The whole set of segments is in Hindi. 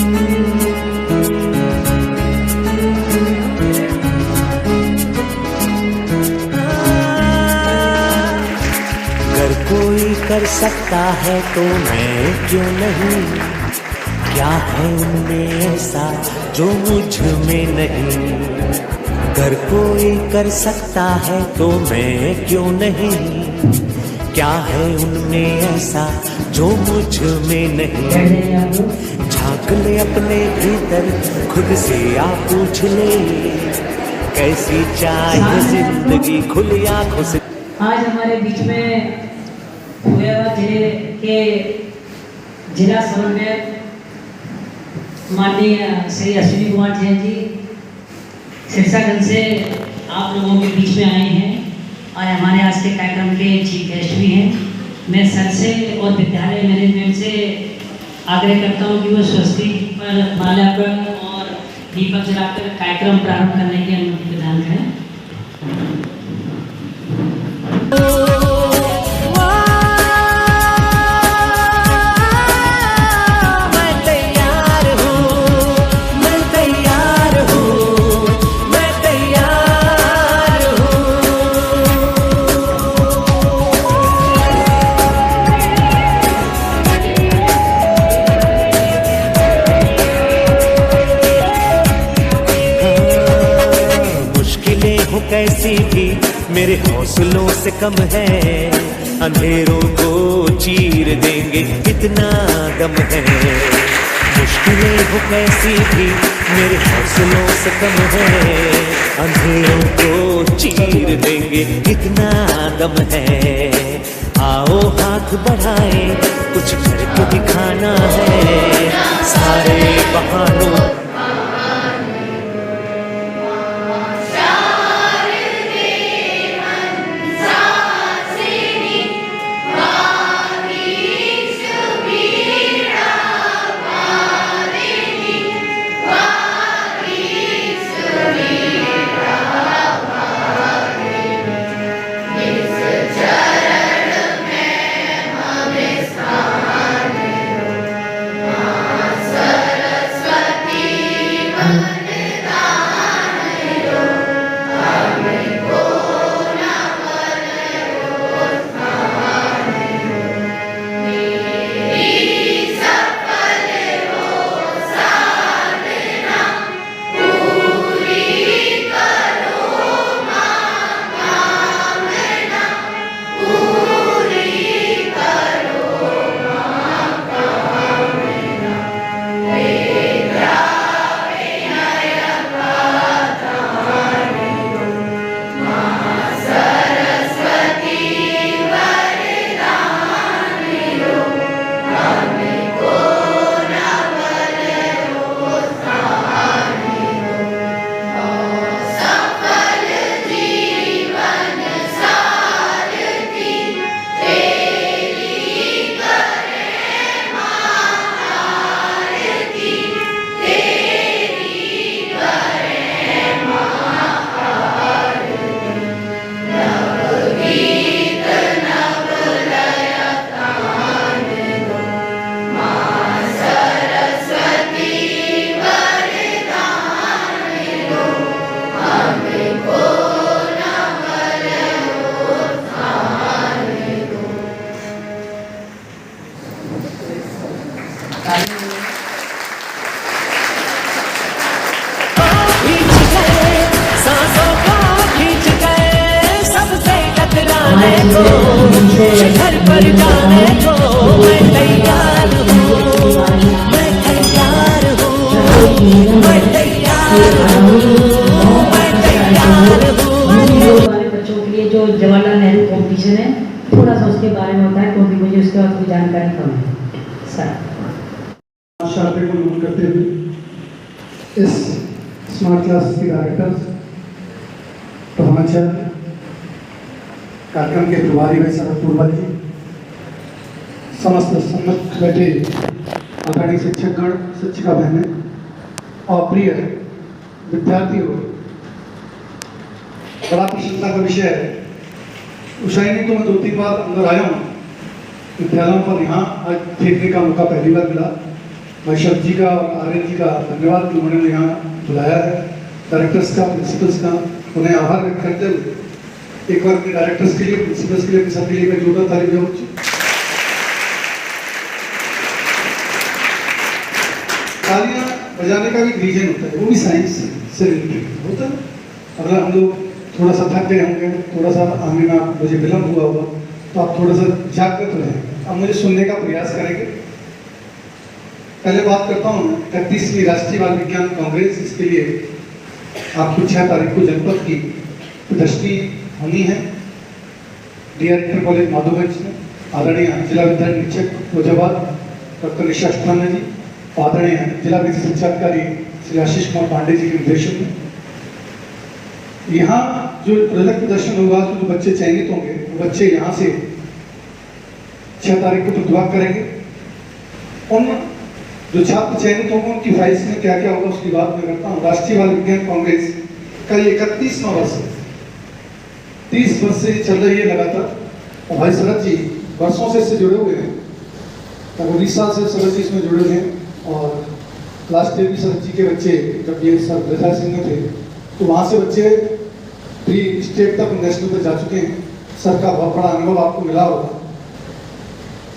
अगर कोई कर सकता है तो मैं क्यों नहीं, क्या है उनमें ऐसा जो मुझ में नहीं। अगर कोई कर सकता है तो मैं क्यों नहीं, क्या है उनमें ऐसा जो मुझ में नहीं। झांक ले अपने भीतर खुद से आप पूछ ले, कैसी चाहे जिंदगी खुली आंखों से। आज हमारे बीच में हुआ जिले के जिला समन्वयक माननीय श्री अश्विनी कुमार जैन जी सिरसागंज से आप लोगों के बीच में आए हैं और हमारे आज के कार्यक्रम के चीफ गेस्ट भी हैं। मैं सर से और विद्यालय मैनेजमेंट से आग्रह करता हूं कि वो स्वस्तिक पर माल्यार्पण और दीपक जलाकर कार्यक्रम प्रारंभ करने की अनुमति प्रदान करें। कैसी भी मेरे हौसलों से कम है, अंधेरों को चीर देंगे कितना दम है। मुश्किलें हो कैसी भी मेरे हौसलों से कम है, अंधेरों को चीर देंगे कितना दम है। आओ हाथ बढ़ाए कुछ करके दिखाना है, सारे बहानों घर पर जाने को मैं तैयार हूँ, मैं तैयार हूँ, मैं तैयार हूँ, मैं तैयार हूँ। हमारे बच्चों के लिए जो जवाहरलाल नेहरू कॉम्पिटिशन है, थोड़ा सा उसके बारे में होता है क्योंकि मुझे उसके बाद कोई जानकारी कम है। सर शादी को नोट करते हुए इस स्मार्ट क्लास के डायरेक्टर प्रधानाचार्य कार्यक्रम के प्रभारी भाई शरद पूर्वल जी, समस्त सम्मत बैठे आदरणीय शिक्षकगण, शिक्षिका बहनें और प्रिय विद्यार्थियों, बड़ा प्रसन्नता का विषय है। उशाइनी तो मैं 2-3 बार अंदर आया हूँ, विद्यालयों पर यहाँ आज देखने का मौका पहली बार मिला। भाई शब्द जी का और आर्यन जी का धन्यवाद कि उन्होंने यहाँ बुलाया है। डायरेक्टर्स का, प्रिंसिपल्स का उन्हें आभार व्यक्त करते हुए एक बार अपने डायरेक्टर्स के लिए, प्रिंसिपल्स के लिए, सबके लिए मैं जोरदार ताली बजाऊं। तालियां बजाने का भी एक रीजन होता है, वो भी साइंस से रिलेटेड होता है। अगर हम लोग थोड़ा सा थक गए होंगे, थोड़ा सा आने में मुझे विलम्ब हुआ होगा, तो आप थोड़ा सा जागृत हो जाएंगे, आप मुझे सुनने का प्रयास करेंगे। पहले बात करता हूँ 31वीं राष्ट्रीय बाल विज्ञान कांग्रेस, इसके लिए आपको 6 तारीख को जनपद की प्रदर्शनी होनी है डीआर इंटर कॉलेज माधोगंज में। आदरणीय जिला विद्यालय निरीक्षक फौजाबाद डॉक्टर निशा अष्टाना जी, आदरणीय जिला विधि शिक्षा अधिकारी श्री आशीष कुमार पांडे जी के निर्देशन में यहाँ जो प्रोजेक्ट प्रदर्शन होगा, तो जो बच्चे चयनित होंगे वो बच्चे यहाँ से 6 तारीख को प्रतिभाग करेंगे। उन जो छात्र चयनित होंगे उनकी फाइल्स में क्या क्या होगा उसकी बात मैं करता हूँ। राष्ट्रीय बाल विज्ञान कांग्रेस का ये 31वां वर्ष है, 30 वर्ष से चल रही है लगातार। और भाई शरद जी वर्षों से इससे जुड़े हुए हैं, लगभग 20 साल से शरद जी इसमें जुड़े हुए हैं। और लास्ट ईयर भी शरद जी के बच्चे जब ये सर ब्रजा सिंह में थे, तो वहाँ से बच्चे प्री स्टेट तक नेशनल तक जा चुके हैं। सर का बहुत बड़ा अनुभव आपको मिला होगा।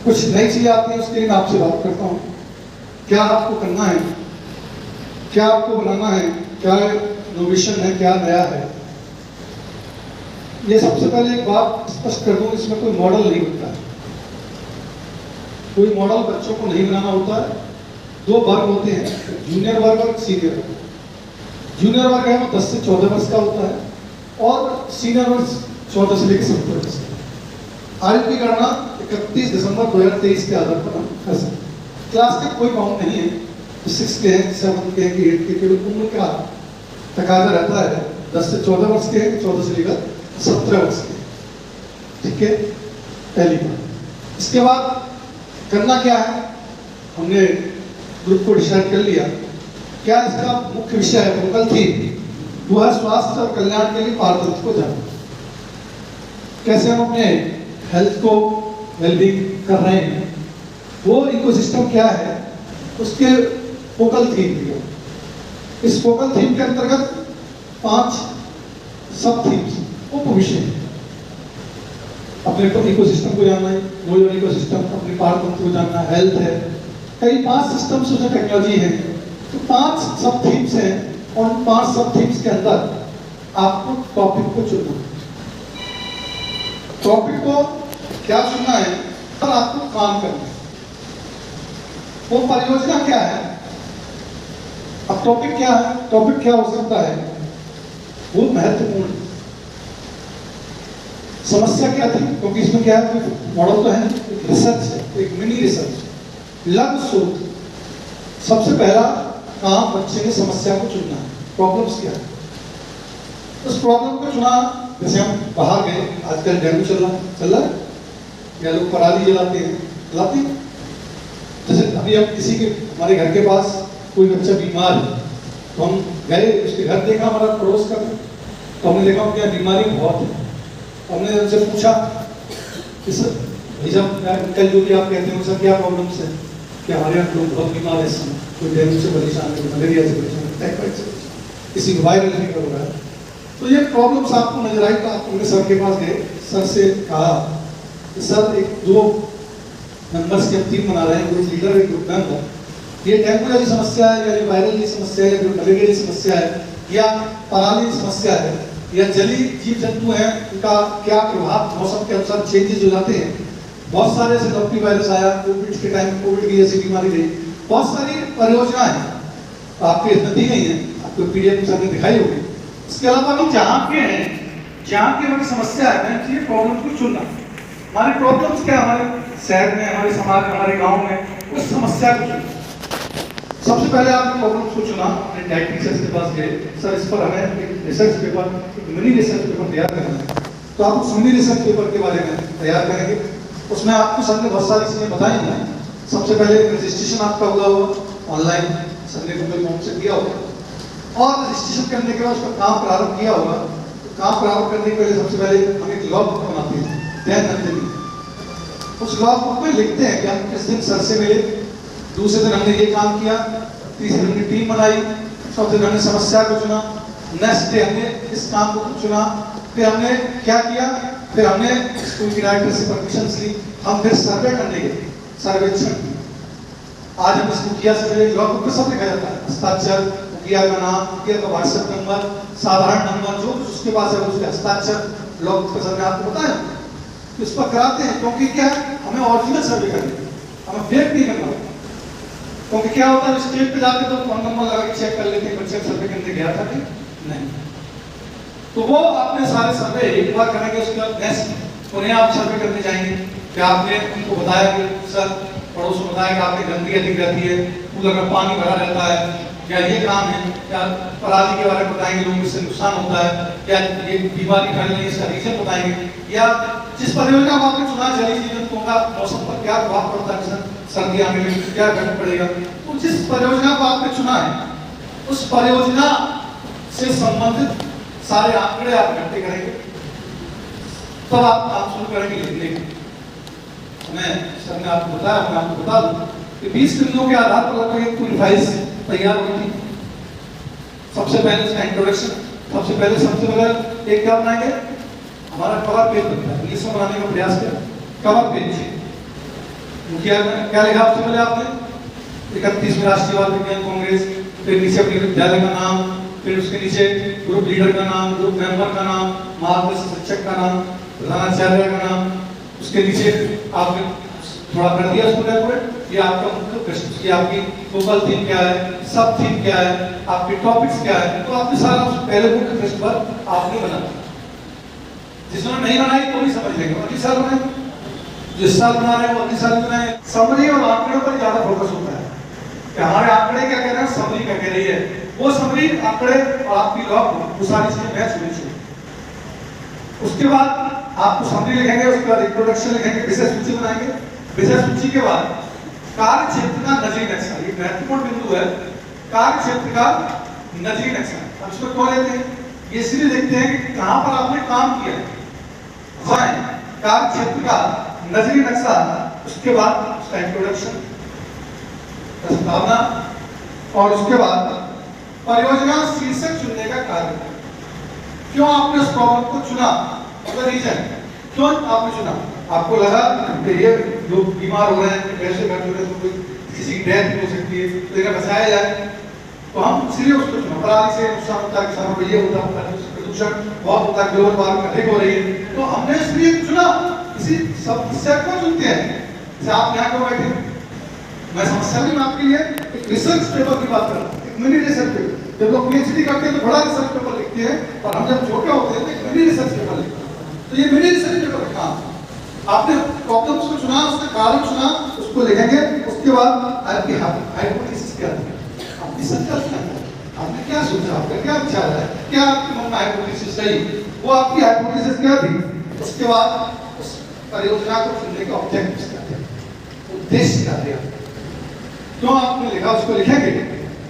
कुछ नई चीज़ें आती हैं, उसके लिए मैं आपसे बात करता हूँ। क्या आपको करना है, क्या आपको बनाना है, क्या इनोवेशन है, क्या नया है। ये सबसे पहले एक बात स्पष्ट कर दूं, इसमें कोई मॉडल नहीं बनता है, कोई मॉडल बच्चों को नहीं बनाना होता है। 2 वर्ग होते हैं, जूनियर वर्ग और सीनियर वर्ग। जूनियर वर्ग है वो 10 से 14 वर्ष का होता है और सीनियर वर्ग 14 से लेकर 70 वर्ष का। आयु की गणना 31 दिसंबर 2023 के आधार पर हम कर सकते हैं। क्लास का कोई काउंट नहीं है, 6 के हैं, 7 के हैं, 8 के, केवल उम्र का तकाजा रहता है। 10 से 14 वर्ष के हैं, 14 से लेकर 17 वर्ष के, ठीक है, पहली बात। इसके बाद करना क्या है, हमने ग्रुप को डिसाइड कर लिया। क्या इसका मुख्य विषय है, फोकल थीम वो है स्वास्थ्य और कल्याण के लिए पारदर्शी को जानना। कैसे हम अपने हेल्थ को वेलबींग कर रहे हैं, वो इकोसिस्टम क्या है, उसके फोकल थीम दिया। इस फोकल थीम के अंतर्गत 5 सब थीम्स उप विषय हैं। अपने इकोसिस्टम को जानना है, वो इकोसिस्टम, अपने पारतंत्र को जानना, हेल्थ है, कई 5 सिस्टम्स जो टेक्नोलॉजी है, तो 5 सब थीम्स हैं। और 5 सब थीम्स के अंदर आपको टॉपिक को चुनना है। टॉपिक को क्या चुनना है और आपको काम करना है। वो परियोजना क्या है, अब टॉपिक क्या है, टॉपिक क्या हो सकता है, वो महत्वपूर्ण। समस्या क्या थी, क्योंकि इसमें क्या है, मॉडल तो है, रिसर्च है, एक मिनी रिसर्च, लघु शोध। सबसे पहला काम बच्चे ने समस्या को चुनना है, प्रॉब्लम्स क्या है। उस प्रॉब्लम को चुना, जैसे हम बाहर गए, आजकल डेंगू चल रहा है, या लोग पराली जलाते हैं। जैसे अभी हम किसी के, हमारे घर के पास कोई बच्चा बीमार है, तो हम गए, उसके घर देखा, हमारा पड़ोस का, तो हमने देखा उनकी बीमारी बहुत है। हमने उनसे पूछा कि सर कल जो भी आप कहते हैं सर क्या प्रॉब्लम्स है, कि हमारे यहाँ लोग बहुत बीमार है, इस समय कोई डेंगू से परेशान है, मलेरिया से परेशान है, टाइफाइड से परेशान है, किसी को वायरल फीवर हो रहा है। तो ये प्रॉब्लम्स आपको नजर आई, तो आप उनके सर के पास गए, सर से कहा कि सर 1-2 मेंबर्स की टीम बना रहे हैं, ग्रुप लीडर, एक ग्रुप मेंबर, ये डेंगू जैसी समस्या है, या वायरल की समस्या है, या मलेरिया की समस्या है, या पराली की समस्या है, या जलीय जीव जंतु हैं, उनका क्या प्रभाव मौसम के अनुसार चेंजेस हो जाते हैं। बहुत सारे ऐसे लंपी वायरस आया, कोविड के टाइम कोविड की जैसी बीमारी रही, बहुत सारी परियोजनाएं आपके दी गई हैं, आपको पीडीएफ सर ने दिखाई होगी। इसके अलावा भी जहाँ के हैं, जहाँ की हमारी समस्या है, चाहिए प्रॉब्लम को चुनना। हमारे प्रॉब्लम्स क्या, हमारे शहर में, हमारे समाज में, हमारे गाँव में, उस समस्या को चुनना। सबसे पहले आपने प्रॉब्लम्स को चुना, अपने डायरेक्टर सर के पास गए, सर इस पर हमें एक रिसर्च पेपर, एक मिनी रिसर्च पेपर तैयार करना है। तो आप उस मिनी रिसर्च पेपर के बारे में तैयार करेंगे। उसमें आपको सर ने बहुत सारी चीजें बताई हैं। सबसे पहले रजिस्ट्रेशन आपका हुआ ऑनलाइन, सर ने गूगल फॉर्म से किया होगा, और रजिस्ट्रेशन करने के बाद उसका काम प्रारंभ किया होगा। तो काम प्रारंभ करने के पहले सबसे पहले हम एक लॉग बुक बनाते हैं, 10 घंटे की। उस लॉग बुक में लिखते हैं कि हम किस दिन सर से मिले, दूसरे दिन हमने ये काम किया, तीसरे दिन हमने टीम बनाई, चौथे दिन हमने समस्या को चुना, नेक्स्ट डे हमने इस काम को चुना, फिर हमने क्या किया, फिर हमने स्कूल की डायरेक्टर से परमिशन ली, हम फिर सर्वे करने गए, सर्वेक्षण। आज हम इसको किया सर्वे लॉगबुक में सब लिखा जाता है, हस्ताक्षर, मुखिया का नाम, मुखिया का व्हाट्सएप नंबर, साधारण नंबर, जो उसके पास है उसके हस्ताक्षर लॉगबुक का सर्वे आपको पता है, तो इस पर कराते हैं। क्योंकि क्या है, हमें ओरिजिनल सर्वे करनी है, हमें फेक नहीं करना। क्योंकि क्या होता है, स्टेट पे जाके तो फोन नंबर लगा के चेक कर लेते हैं बच्चे सर्वे करने गया था कि नहीं। तो वो आपने सारे सर्वे एक बार करेंगे, उसके बाद नेक्स्ट उन्हें आप सर्वे करने जाएंगे कि आपने उनको बताया कि सर पड़ोस में बताया कि आपकी गंदगी अधिक रहती है, कूलर में पानी भरा रहता है, क्या ये काम है, क्या पराली के बारे में बताएंगे, लोगों इससे नुकसान होता है, क्या ये बीमारी फैल रही है, इसका रीजन बताएंगे, या जिस परियोजना को आपने चुना जलीय जीवन का मौसम पर क्या प्रभाव पड़ता है, सर्दी आने में क्या घट पड़ेगा, तो जिस परियोजना को आपने चुना है उस परियोजना से संबंधित सारे आंकड़े आप इकट्ठे करेंगे, तब आप काम शुरू करेंगे लिखने की। मैं सर ने आपको बताया, मैं आपको बता दूं कि 20 बिंदुओं के आधार पर लगभग एक पूरी फाइल तैयार हुई थी। सबसे पहले इसका इंट्रोडक्शन, सबसे पहले एक क्या बनाएंगे, हमारा कवर पेज बनता है, इंग्लिश में बनाने का प्रयास किया, कवर पेज। मुखिया क्या लिखा सबसे पहले आपने, 31वीं राष्ट्रीय विज्ञान कांग्रेस, फिर नीचे अपने विद्यालय का नाम, फिर उसके नीचे ग्रुप लीडर का नाम, ग्रुप मेंबर का नाम, मार्गदर्शक शिक्षक का नाम, प्रधानाचार्य का नाम, उसके नीचे आपने थोड़ा कर दिया उसको डेकोरेट, ये आपका मुख्य प्रश्न, ये आपकी फोकल थीम क्या है, सब थीम क्या है, आपके टॉपिक्स क्या है, तो आपने सारा पहले मुख्य प्रश्न पर आपने बना। जिसने नहीं बनाई तो भी समझ लेंगे, अगली साल बनाए, जिस साल बना रहे हैं वो अगली साल बनाए। समरी और आंकड़ों पर ज्यादा फोकस होता है कि हमारे आंकड़े क्या कह रहे हैं, समरी क्या कह रही है, वो समरी आंकड़े और आपकी लॉग वो सारी चीजें मैच होनी चाहिए। उसके बाद आपको समरी लिखेंगे, उसके बाद इंट्रोडक्शन लिखेंगे, विषय सूची बनाएंगे, विषय सूची के बाद कार्य क्षेत्र का नजरी नक्शा, ये महत्वपूर्ण बिंदु है, कार्य क्षेत्र का नजरी नक्शा। अब इसको क्यों लेते हैं, ये इसलिए देखते हैं कि कहां पर आपने काम किया है, कार्य क्षेत्र का नजरी नक्शा, उसके बाद उसका इंट्रोडक्शन, प्रस्तावना, और उसके बाद परियोजना शीर्षक चुनने का कार्य। क्यों आपने उस प्रॉब्लम को चुना, रीजन क्यों आपने चुना, आपको लगा कि ये लोग बीमार हो रहे हैं, पैसे खर्च हो रहे हैं, तो कोई किसी की डेथ हो सकती है, तो इन्हें बचाया जाए, तो हम इसलिए उसको चुना। पराली से नुकसान होता है, किसानों को ये होता है, प्रदूषण बहुत होता है, ग्लोबल वार्मिंग अधिक हो रही है, तो हमने इसलिए चुना। इसी समस्या को चुनते हैं, जैसे आप यहाँ क्यों बैठे, मैं समस्या भी आपके लिए एक रिसर्च पेपर की बात कर रहा हूँ, एक मिनी रिसर्च पेपर। जब लोग पीएचडी करते हैं तो बड़ा रिसर्च पेपर लिखते हैं, और हम जब छोटे होते हैं तो एक मिनी रिसर्च पेपर लिखते हैं। तो ये मिनी रिसर्च पेपर का काम, आपने प्रॉब्लम्स को चुना, उसका कारण चुना, उसको लिखेंगे, उसके बाद आपकी हाइपोथेसिस क्या थी, आपकी संकल्प क्या है, आपने क्या सोचा, आपका क्या विचार है, क्या आपके मन में हाइपोथेसिस रही, वो आपकी हाइपोथेसिस क्या थी। उसके बाद उस परियोजना को चुनने का ऑब्जेक्टिव क्या थे, उद्देश्य क्या थे, क्यों आपने लिखा, उसको लिखेंगे।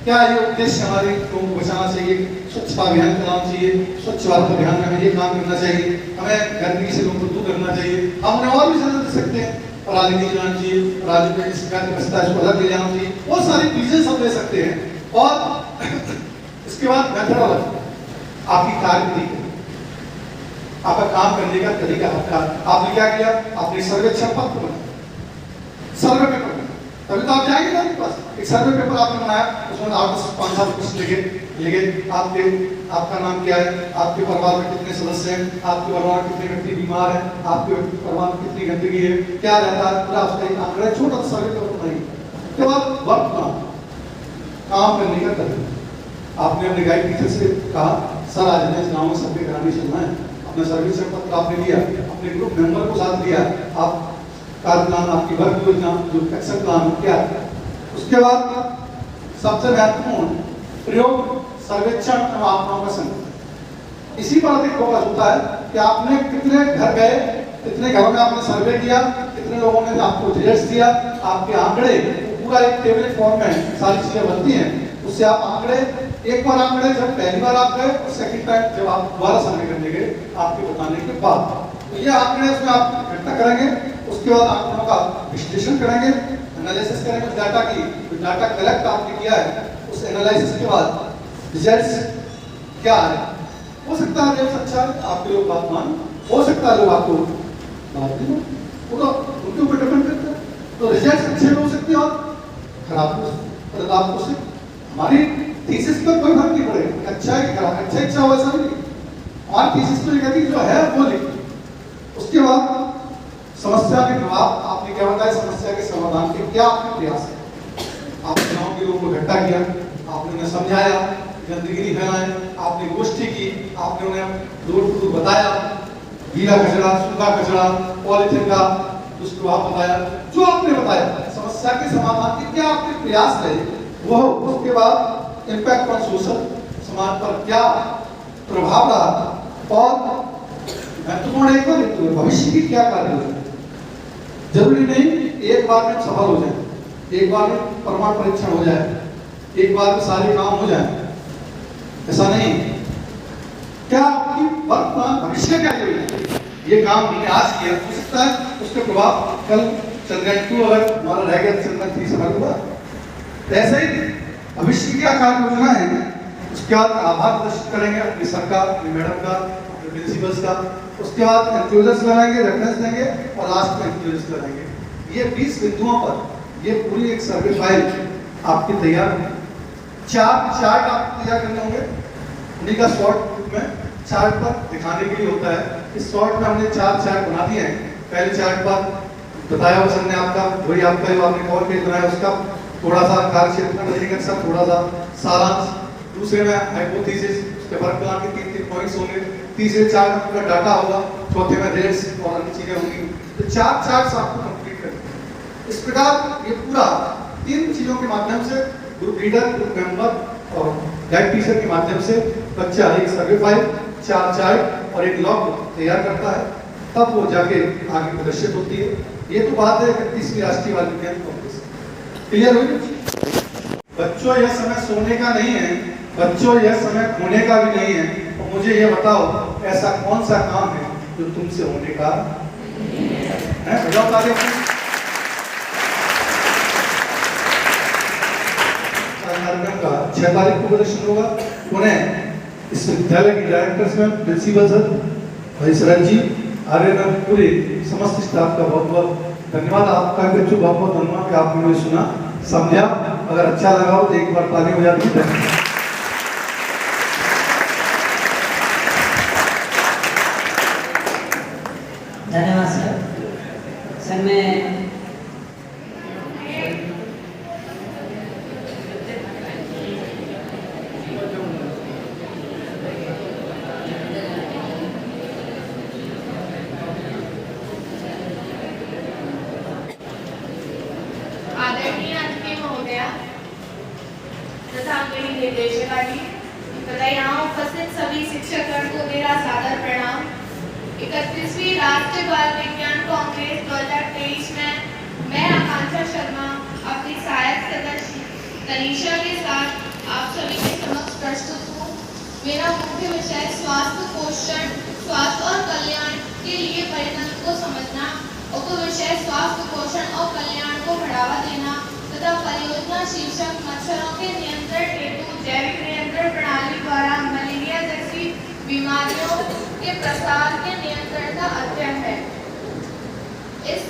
क्या ये उद्देश्य हमारे लोगों को बचाना चाहिए, स्वच्छता अभियान चलाना चाहिए, स्वच्छ भारत अभियान में हमें ये काम करना चाहिए, हमें गंदगी से लोगों को दूर करना चाहिए, हमने और भी सलाह दे सकते हैं, पराली नहीं जलाना चाहिए, पराली में शिकायत बचता है उसको अलग ले जाना चाहिए, बहुत सारी चीजें सब ले सकते हैं। और इसके बाद मेथोडोलॉजी, आपकी कार्यविधि, आपका काम करने का तरीका, आपने क्या किया, आपने सर्वेक्षण पत्र बनाया, सर्वे पेपर, तभी तो आप जाएंगे ना पास। एक सर्वे पेपर आपने बनाया, उसमें आप 5-7 क्वेश्चन लिखे, आपका नाम क्या है, आपके परिवार में कितने सदस्य हैं, आपके परिवार में कितने व्यक्ति बीमार हैं, आपके परिवार में कितनी गंदगी है, क्या रहता है, पूरा उसका एक आंकड़ा, छोटा सा सर्वे पेपर बनाइए। उसके बाद वर्क प्लान, काम करने का तरीका। आपने अपने गाइड टीचर से कहा, सर आज हमें इस गाँव में सर्वे कराने चलना है, अपना सर्वेक्षण पत्र आपने लिया, अपने ग्रुप मेंबर को साथ लिया, आप कार्य प्लान, आपकी वर्क योजना, जो एक्शन प्लान क्या है। उसके बाद सबसे महत्वपूर्ण प्रयोग, सर्वेक्षण एवं आंकड़ों का संग्रह। इसी पर अधिक फोकस होता है कि आपने कितने घर गए, कितने घरों में आपने सर्वे किया, कितने लोगों ने आपको रिजल्ट्स दिया, आपके आंकड़े, पूरा एक टेबल फॉर्म में सारी चीजें बनती हैं, उससे आप आंकड़े, एक बार आंकड़े जब पहली बार आप गए और सेकंड टाइम जब आप दोबारा सर्वे करने गए आपके बताने के बाद, तो ये आंकड़े उसमें आप इकट्ठा करेंगे। उसके बाद आंकड़ों का विश्लेषण करेंगे, एनालिसिस करेंगे उस डाटा की, जो डाटा कलेक्ट आपने किया है उस एनालिसिस के बाद रिजल्ट्स क्या आ रहे हैं। हो सकता है रिजल्ट अच्छा है, आपके लोग बात मान, हो सकता है लोग आपको बात नहीं, वो तो उनके ऊपर डिपेंड करता है। तो रिजल्ट्स अच्छे हो सकते हैं और खराब हो सकते हैं, पर आपको सिर्फ हमारी थीसिस पर कोई फर्क नहीं पड़ेगा, अच्छा है कि खराब, अच्छा हो ऐसा नहीं। हमारी थीसिस तो ये कहती है जो है वो लिखिए। उसके बाद समस्या के जवाब आपने क्या बताया, समस्या के समाधान के क्या आपके प्रयास है। आपने गाँव के लोगों को इकट्ठा किया, आपने उन्हें समझाया, गंदगी नहीं फैलाए, आपने गोष्ठी की, आपने उन्हें दूर दूर बताया, गीला कचरा, सूखा कचरा, पॉलिथीन का दुष्प्रभाव बताया, जो आपने बताया समस्या के समाधान के क्या आपके प्रयास रहे वो। उसके बाद इम्पैक्ट ऑन सोशल, समाज पर क्या प्रभाव रहा, और महत्वपूर्ण एक बार भविष्य की क्या कार्य होगी। जरूरी नहीं एक बार में सफल हो जाए, एक बार में प्रमाण परीक्षण हो जाए, एक बार में सारे काम हो जाए, ऐसा नहीं। क्या आपकी वर्तमान भविष्य क्या योजना, ये काम हमने आज किया, हो सकता है उसके प्रभाव कल चंद्रयान 2 अगर हमारा रह गया चंद्रयान 3 सफल हुआ। ऐसे ही भविष्य की क्या कार्य योजना है, उसके बाद आभार प्रदर्शित करेंगे अपनी सरकार, अपनी मैडम का, अपने प्रिंसिपल्स का। उसके बाद एंक्लोजर्स लगाएंगे, रेफरेंस देंगे और लास्ट में एंक्लोजर्स लगाएंगे। ये 20 बिंदुओं पर ये पूरी एक सर्वे फाइल आपकी तैयार होगी। 4 चार्ट आपको तैयार करने होंगे, उन्हीं का शॉर्ट में चार्ट पर दिखाने के लिए होता है। इस शॉर्ट में हमने 4 चार्ट बना दिए हैं। पहले चार्ट पर बताया वसंत ने आपका, वही आपका जो आपने कवर पेज बनाया उसका थोड़ा सा कार्य क्षेत्र का नजरिया, थोड़ा सा सारांश। दूसरे में हाइपोथेसिस, उसके वर्ग प्लान के 3-3 पॉइंट्स होंगे। तीसरे चार्ट में पूरा डाटा होगा, चौथे में रेट्स और अन्य चीजें होंगी। तो 4 चार्ट्स आपको कंप्लीट करने हैं। इस प्रकार ये पूरा 3 चीजों के माध्यम से ग्रुप लीडर, ग्रुप मेंबर और गाइड टीचर के माध्यम से बच्चा एक सर्वे फाइल, 4 चार्ट और एक लॉग तैयार करता है, तब वो जाके आगे प्रदर्शित होती है। ये तो बात है 31वीं राष्ट्रीय बाल विज्ञान कांग्रेस। क्लियर हुई? बच्चों यह समय सोने का नहीं है, बच्चों यह समय खोने का भी नहीं है। और मुझे ये बताओ ऐसा कौन सा काम है जो तुमसे होने का है? बताओ तारीख 6 तारीख को प्रदर्शन होगा। उन्हें इस विद्यालय की डायरेक्टर्स में प्रिंसिपल सर, भाई शरद जी, आर्यन, पूरे समस्त स्टाफ का बहुत बहुत धन्यवाद। आपका बच्चों बहुत बहुत धन्यवाद कि आपने मुझे सुना, समझा। अगर अच्छा लगा हो तो एक बार ताली हो जाती है। धन्यवाद सर। सर मैं आदरणीय अतिथि महोदया तथा मेरी निर्देशिकाजी तथा यहाँ उपस्थित सभी शिक्षकगण को मेरा सादर प्रणाम। 31वीं राष्ट्रीय बाल विज्ञान कांग्रेस 2023 में मैं आकांक्षा शर्मा अपनी सहायक सदस्य तनीषा के साथ आप सभी के समक्ष प्रस्तुत हूँ। मेरा मुख्य विषय स्वास्थ्य, पोषण, स्वास्थ्य और कल्याण के लिए परितंत्र को समझना, उपविषय स्वास्थ्य, पोषण और कल्याण को बढ़ावा देना तथा परियोजना शीर्षक मच्छरों के नियंत्रण हेतु जैविक नियंत्रण प्रणाली द्वारा मलेरिया जैसी बीमारियों के प्रसार के नियंत्रण का अध्ययन है। इस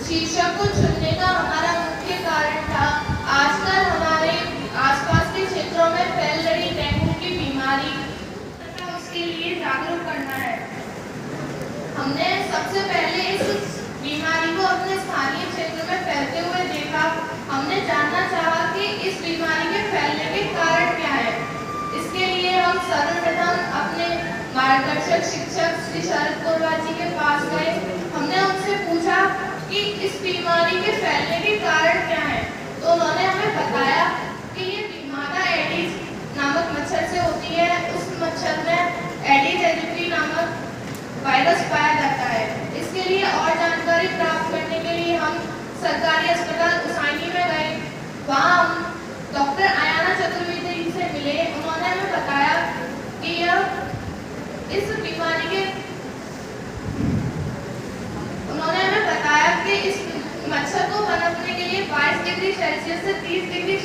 शीर्षक को चुनने का हमारा मुख्य कारण था आजकल हमारे आसपास के क्षेत्रों में फैल रही डेंगू की बीमारी तथा उसके लिए जागरूक करना है। हमने सबसे पहले इस बीमारी को अपने स्थानीय क्षेत्र में फैलते हुए देखा। हमने जानना चाहा कि इस बीमारी के फैलने के कारण क्या है। इसके लिए हम सर्वप्रथम अपने मार्गदर्शक शिक्षक श्री शरद कोरवा जी के पास गए। हमने उनसे पूछा कि इस बीमारी के फैलने के कारण क्या है, तो उन्होंने हमें बताया कि ये बीमारी एडिस नामक मच्छर से होती है। उस मच्छर में एडिस एजिप्टी नामक वायरस पाया जाता है। इसके लिए और जानकारी प्राप्त करने के लिए हम सरकारी अस्पताल उसानी में गए। वहाँ हम डॉक्टर आयाना चतुर्वेदी जी से मिले। उन्होंने हमें बताया कि इस बीमारी के मच्छर को पनपने के लिए 22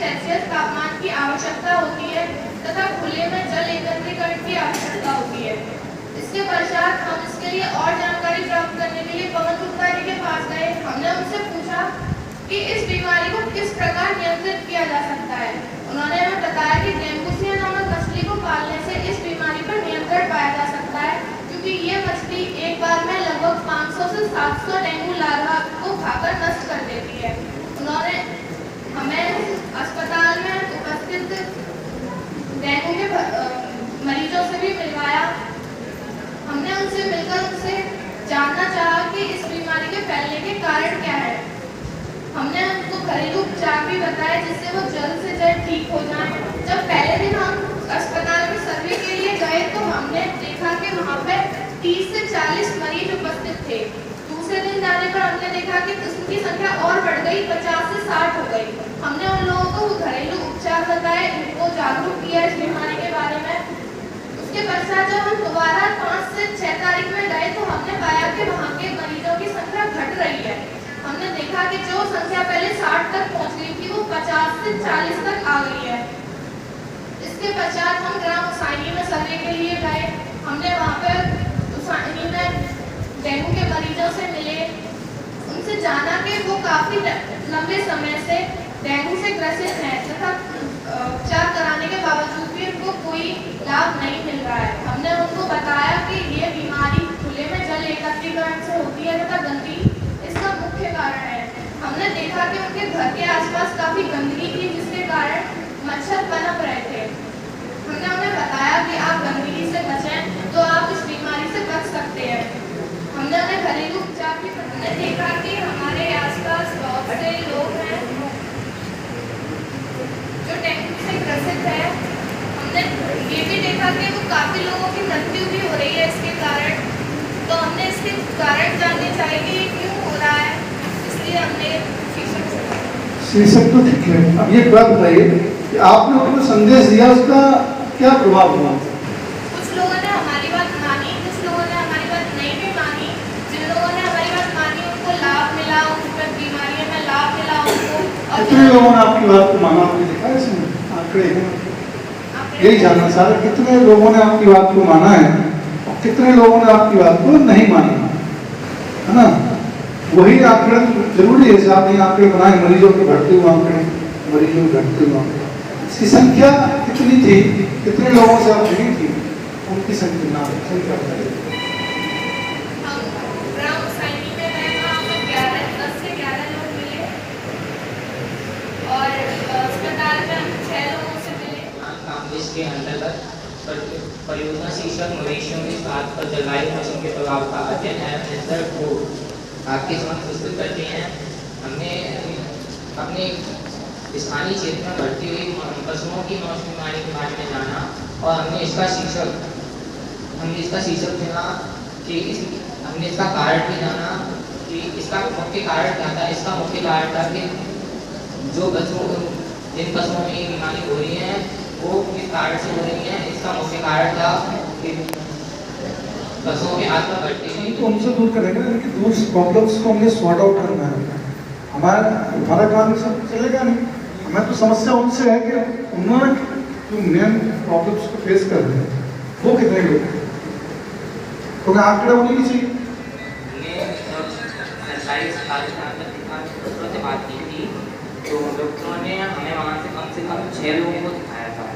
सेल्सियस तापमान की आवश्यकता होती है तथा खुले में जल एकत्रीकरण की आवश्यकता होती है। इसके पश्चात हम इसके लिए और जानकारी प्राप्त करने के लिए पवन गुप्ता जी के पास गए। हमने उनसे पूछा कि इस बीमारी को किस प्रकार नियंत्रित किया जा सकता है। उन्होंने हमें बताया कि डेंगूसिया नामक मछली को पालने से इस बीमारी पर नियंत्रण पाया जा सकता है, क्योंकि ये मछली एक बार में लगभग 500 से 700 डेंगू लार्वा को खाकर नष्ट कर देती है। उन्होंने हमें अस्पताल में उपस्थित डेंगू के मरीजों से भी मिलवाया। हमने उनसे मिलकर उनसे जानना चाहा कि इस बीमारी के फैलने के कारण क्या है। हमने उनको घरेलू उपचार भी बताए जिससे वो जल्द से जल्द ठीक हो जाएं। जब पहले दिन हम अस्पताल में सर्वे के लिए गए तो हमने देखा कि वहाँ पे 30 से 40 मरीज उपस्थित थे। दूसरे दिन जाने पर हमने देखा कि उनकी संख्या और बढ़ गई, 50 से 60 हो गई। हमने उन लोगों को घरेलू उपचार बताए, उनको जागरूक किया इस बीमारी के बारे में। उसके पश्चात जब हम दोबारा 5 से 6 तारीख में गए तो हमने पाया कि वहाँ के मरीजों की संख्या घट रही है। हमने देखा कि जो संख्या पहले 60 तक पहुँच गई थी वो 50 से 40 तक आ गई है। इसके पश्चात हम ग्राम उसानी में सर्वे के लिए गए। हमने वहाँ पर उसानी में डेंगू के मरीजों से मिले, उनसे जाना कि वो काफ़ी लंबे समय से डेंगू से ग्रसित हैं तथा उपचार कराने के बावजूद भी उनको कोई लाभ नहीं मिल रहा है। हमने उनको बताया कि ये बीमारी खुले में जल एकत्रीकरण से होती है तथा गंदगी इसका मुख्य कारण है। हमने देखा कि उनके घर के आसपास काफ़ी गंदगी थी जिसके कारण मच्छर पनप रहे थे। हमने उन्हें बताया कि आप गंदगी से बचें तो आप इस बीमारी से बच सकते हैं। हमने उन्हें घरेलू उपचार भी हमने देखा कि हमारे आसपास बहुत से लोग हैं जो डेंगू से ग्रसित है। हमने ये भी देखा कि वो काफ़ी लोगों की मृत्यु भी हो रही है इसके कारण। तो हमने इसके कारण जानने चाहिए कि ये क्यों हो रहा है, इसलिए हमने शीर्षक तो ठीक है। अब ये बात बताइए कि आपने उनको संदेश दिया, उसका क्या प्रभाव हुआ? कुछ लोगों ने हमारी बात मानी, कुछ लोगों ने हमारी बात नहीं भी मानी। जिन लोगों ने हमारी बात मानी उनको लाभ मिला, उनको बीमारियों में लाभ मिला उनको। और कितने लोगों ने आपकी बात को माना? आपने देखा है इसमें आंकड़े? यही जानना चाह रहे कितने लोगों ने आपकी बात को माना है और कितने लोगों ने आपकी बात को नहीं माना, है ना? वही आंकड़े जरूरी है। आपने आंकड़े बनाए, मरीजों के बढ़ते हुए आंकड़े, मरीजों के घटते हुए आंकड़े, इसकी संख्या कितनी थी, कितने लोगों से आप जुड़ी थी, उनकी संख्या संख्या बताइए। ग्राम उसानी में गए, वहाँ पर 10 से 11 लोग मिले और अस्पताल में हम 6 लोगों से मिले। इसके अंतर्गत परियोजना शीर्षक मवेशियों के साथ पर जलवायु मौसम के प्रभाव का अध्ययन है को आपके समक्ष प्रस्तुत करते हैं। हमने अपने स्थानीय क्षेत्र में बढ़ती हुई पशुओं की मौसमी बीमारी के बारे में जाना और हमने इसका शीर्षक चुना कि हमने इसका कारण भी जाना कि इसका मुख्य कारण क्या था। इसका मुख्य कारण था कि जो जिन पशुओं में ये बीमारी हो रही है वो किस कारण से हो रही है। इसका मुख्य कारण था कि पशुओं के आत्मा बढ़ती हुई तो उनसे दूर करेंगे, लेकिन दूर प्रॉब्लम्स को हमने सॉर्ट आउट करना है। हमारा काम सब चलेगा नहीं। हमें तो समस्या उनसे है कि उन्होंने जो मेन प्रॉब्लम्स को फेस कर रहे हैं वो कितने लोग, तो आंकड़े होने की चाहिए। डॉक्टरों से बात की थी तो डॉक्टरों ने हमें वहाँ से कम 6 लोगों को दिखाया था।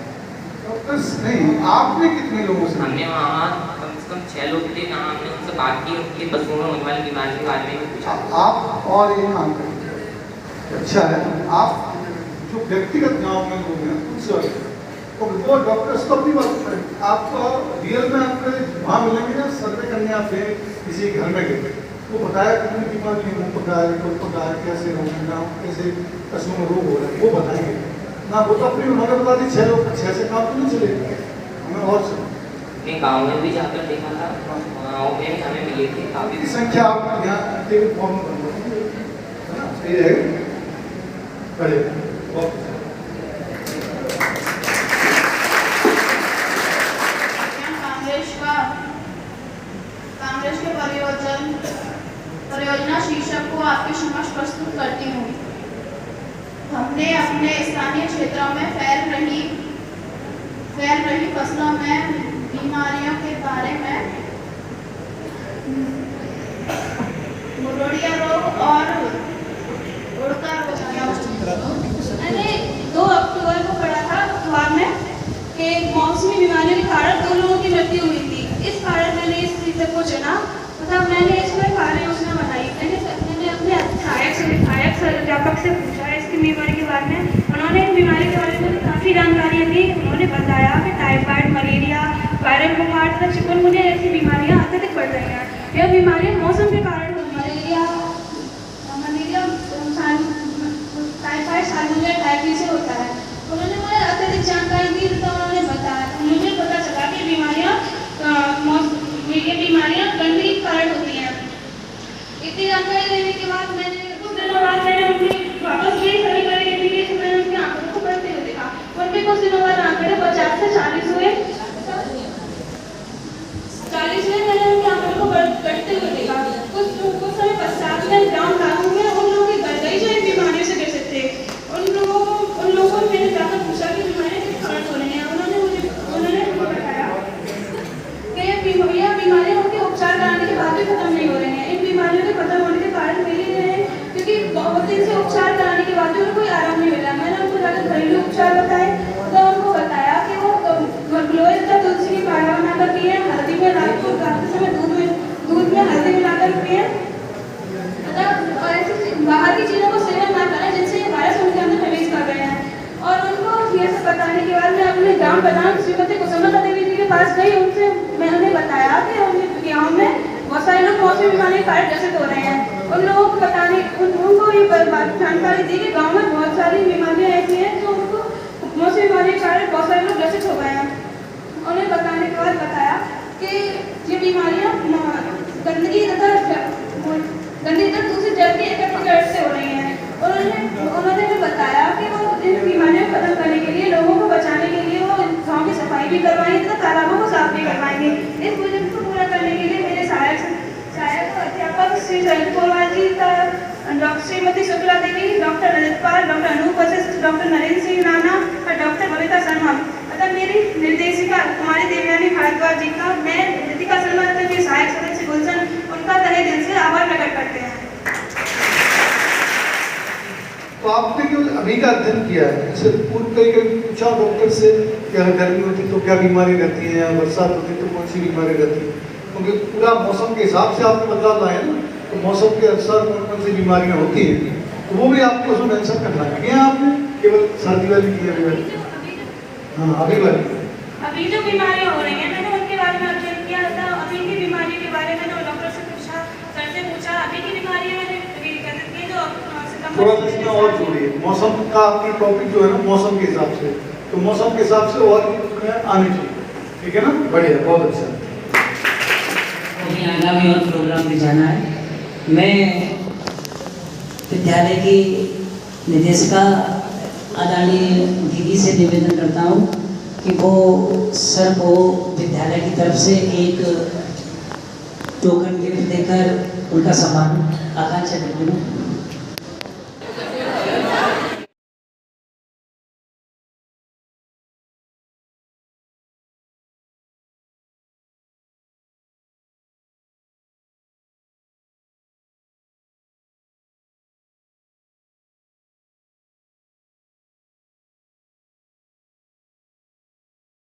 डॉक्टर्स नहीं, आपने कितने लोगों से? हमने वहाँ कम से कम 6 लोग थे जहाँ हमने उनसे बात की, उनके पशुओं में होने वाली बीमारी के बारे में पूछा। आप और ये काम करें, अच्छा है। आप जो व्यक्तिगत गांव में लोग हैं उनसे तो वो डॉक्टर्स को भी बात करें। आपको रियल में आपको वहाँ मिलेंगे ना, सर्वे करने आप किसी घर में गए, वो बताया कितनी बीमारी है, मुँह पका है, कोई पका है, कैसे रोना, कैसे पशुओं में रोग हो रहा है, वो बताएंगे ना। वो तो अपनी उन्होंने बता दी 6 लोग, 6 से काम तो नहीं चलेगा। हमें और से गाँव में भी जाकर देखा था, गाँव में भी हमें मिली थी काफ़ी संख्या। आप यहाँ फॉर्म है ना, सही रहेगा। कांग्रेस के परियोजना शीर्षक को आपके समक्ष प्रस्तुत करती हूँ। हमने अपने स्थानीय क्षेत्र फैल रही फसलों में बीमारियों के बारे में मुरोड़िया रोग और उड़का रोग। मैंने 2 अक्टूबर को पढ़ा था अखबार में कि मौसमी बीमारियों के कारण 2 लोगों की मृत्यु हुई थी। इस कारण मैंने इस विषय को चुना तथा मैंने इसमें कार्य योजना बनाई। मैंने अपने सहायक अध्यापक से पूछा इसकी बीमारी के बारे में। उन्होंने इस बीमारी के बारे में काफ़ी जानकारियाँ दी। उन्होंने बताया कि टाइफाइड, मलेरिया, वायरल बुखार तथा चिकनगुनिया जैसी बीमारियाँ अत्यधिक बढ़ रही हैं। यह बीमारियाँ मौसम के कारण मलेरिया टाइफाइड, साल्मोनेला टाइफी से होता है। उन्होंने मुझे अत्यधिक जानकारी दी तो उन्होंने बताया, मुझे पता चला कि ये बीमारियाँ गंदगी के कारण होती हैं। इतनी जानकारी देने के बाद मैंने कुछ दिनों बाद उनकी वापस ये जानकारी दी कि मैंने उनकी आंकड़ों को बढ़ते हुए देखा। उनके कुछ दिनों बाद आंकड़े 50 से 40 हुए। मैंने उनके आंकड़ों को बढ़ते हुए देखा। कुछ समय पश्चात में ग्राम लागू में उन लोगों की गर्दई जो इन बीमारियों से ग्रसित थे, उन लोगों को मैंने जाकर पूछा कि बीमारियाँ किस कारण हो रही हैं। उन्होंने मुझे बताया कि यह बीमारियाँ उनके उपचार कराने के बाद भी खत्म नहीं हो रही हैं। इन बीमारियों के खत्म होने के कारण मिल ही रहे हैं क्योंकि बहुत दिन से उपचार कराने के बाद भी उनको कोई आराम नहीं मिला। मैंने उनको जाकर घरेलू उपचार बताए तो उनको बताया कि वो गिलोय तथा तुलसी की काढ़ा बनाकर पिए, हल्दी में रात को खाते समय दूध में हल्दी मिलाकर पिए तथा बाहर की चीज़ों को सेवन ना करें जिनसे ये वायरस उनके अंदर प्रवेश कर रहे हैं। और उनको ये सब बताने के बाद मैं अपने ग्राम प्रधान श्रीमती कुसुमलता देवी जी के पास गई। उनसे मैंने बताया कि उनके गाँव में बहुत सारे लोग मौसमी बीमारी के कारण ग्रसित हो रहे हैं। उन लोगों को उनको ये जानकारी दी कि गाँव में बहुत सारी बीमारियाँ ऐसी हैं जो उनको मौसमी बीमारी के कारण बहुत सारे लोग ग्रसित हो गए हैं। उन्हें बताने के बाद बताया कि ये बीमारियाँ गंदगी तथा दूसरे जल के इकट्ठे से हो रही हैं। उन्होंने हमें बताया कि वो इन बीमारियों को खत्म करने के लिए, लोगों को बचाने के लिए वो गाँव की सफाई भी करवाएंगे तथा तालाबों को साफ भी करवाएंगे। इस प्रोजेक्ट को पूरा करने के लिए मेरे सहायक अध्यापक श्री शरद पोलवाल जी, डॉक्टर श्रीमती शुक्ला देवी, डॉक्टर रजत पाल, डॉक्टर अनूप वशिष्ठ, डॉक्टर नरेंद्र सिंह नाना और डॉक्टर बबीता शर्मा तथा मेरी निर्देशिका कुमारी देवयानी भारद्वाज जी का मैं रितिका शर्मा तथा मेरे सहायक सदस्य गुलशन उनका तहे दिल से आभार प्रकट करते हैं। तो आपने जो अभी का अध्ययन किया है, जैसे पूर्व कई पूछा डॉक्टर से कि अगर गर्मी होती तो क्या बीमारी रहती है या बरसात होती तो कौन सी बीमारी रहती है, क्योंकि पूरा मौसम के हिसाब से आपने बदलाव लाए ना, तो मौसम के अनुसार कौन कौन सी बीमारियाँ होती हैं तो वो भी आपको उसमें मेंशन करना है। क्या आपने केवल सर्दी वाली की है? हाँ, अभी जो बीमारियाँ हो रही हैं मैंने उनके बारे में अध्ययन किया था। अभी की बीमारी के बारे में डॉक्टर से पूछा, सर से पूछा। अभी की बीमारी मैंने थोड़ा सा इसमें और जोड़िए। मौसम का आपकी टॉपिक जो है ना मौसम के हिसाब से, तो मौसम के हिसाब से और आने चाहिए, ठीक है ना? बढ़िया, बहुत अच्छा। मुझे आगामी और प्रोग्राम में जाना है। मैं विद्यालय की निदेशिका आदरणीय दीदी से निवेदन करता हूँ कि वो सर को विद्यालय की तरफ से एक टोकन गिफ्ट देकर उनका सम्मान आकांक्षा करती हूँ।